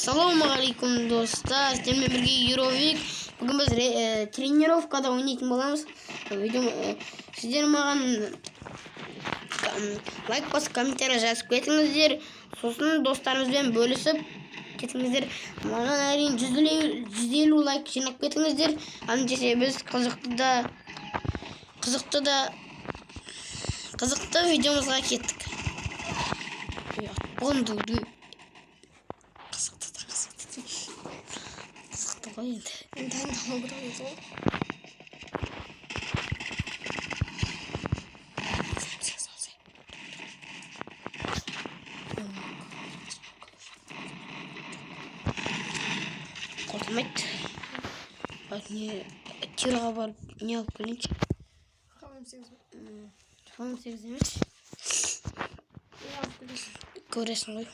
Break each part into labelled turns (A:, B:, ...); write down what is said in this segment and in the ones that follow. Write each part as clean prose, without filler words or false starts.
A: Ассалаумағалейкум достар, сіздермен бірге Юровик. Бүгін біз тренировкада ойнайтын боламыз. Сіздер маған лайк басып комментарий жазып кетіңіздер. Сосын достарыңызбен бөлісіп кетіңіздер. Маған әрине 150 лайк жинап кетіңіздер. Анжесе біз қызықты видеомызға кеттік. Қызықты енді қолдамайды. Тираға барып не алып келейінші. Қалам 8 емес. Көресің ғой.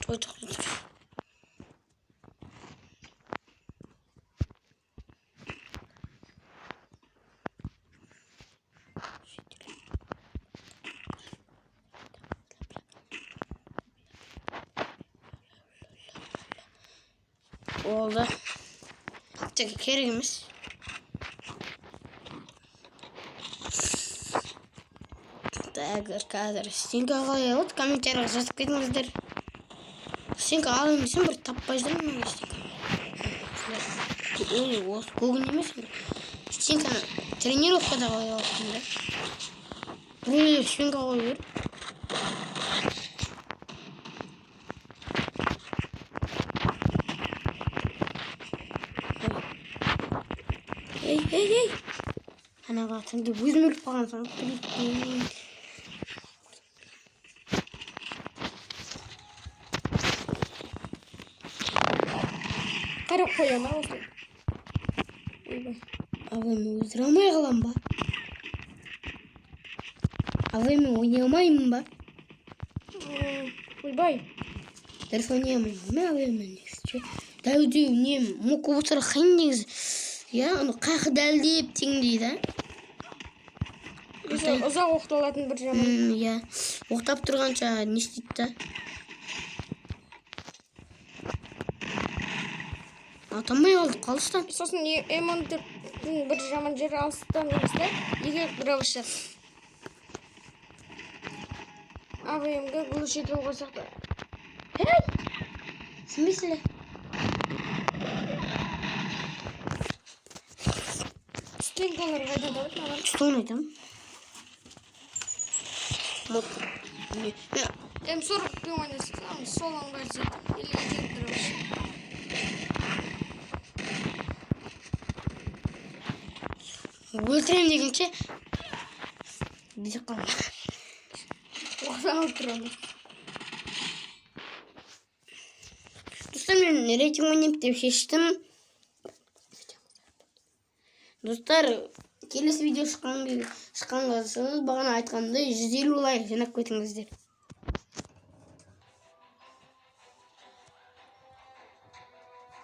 A: Oldu. Керек емес. Қазір стенка қалай алады? Комментарийға жазып кетіңіздер. Стенка ал емесін, бір таппай жүрмін. Осы көгін емес. Стенканы тренировкада қалай алады? Біреулер стенка қой бер. Ей! Анаға тыңды өзім өліп қалған соң. Қарап қоям осы. Аваймен өздіре алмай қалам ба? Аваймен ойнай алмаймын ба?
B: Ойбай.
A: Дұрыс ойнай алмаймын ба аваймен? Дәудеу не мұқы отыра қайын деңіз. Оны қақы дәлдеп теңдейді.
B: Ұзақ оқталатын бір жаман.
A: Оқтап тұрғанша не істейді да? Атамай қалды, қалыстан.
B: Сосын M14 бір жаман жері алыстан еместі, егер бір ауызша. АВМ-ге глушитель қойсақ та.
A: Смысле?
B: Стенкалар қайдан табады маған?
A: Что ойнайтам?
B: М40 ойнасам, сол аңғар зет. Или кетіп бір ауызша.
A: Өлтірем дегенше бүйдеп қалды.
B: Оқтан алып тұрады.
A: Достар, мен рейтинг ойнайым деп шештім. Достар, келесі видео шыққанға бағана айтқандай 150 лайк жинап кетіңіздер.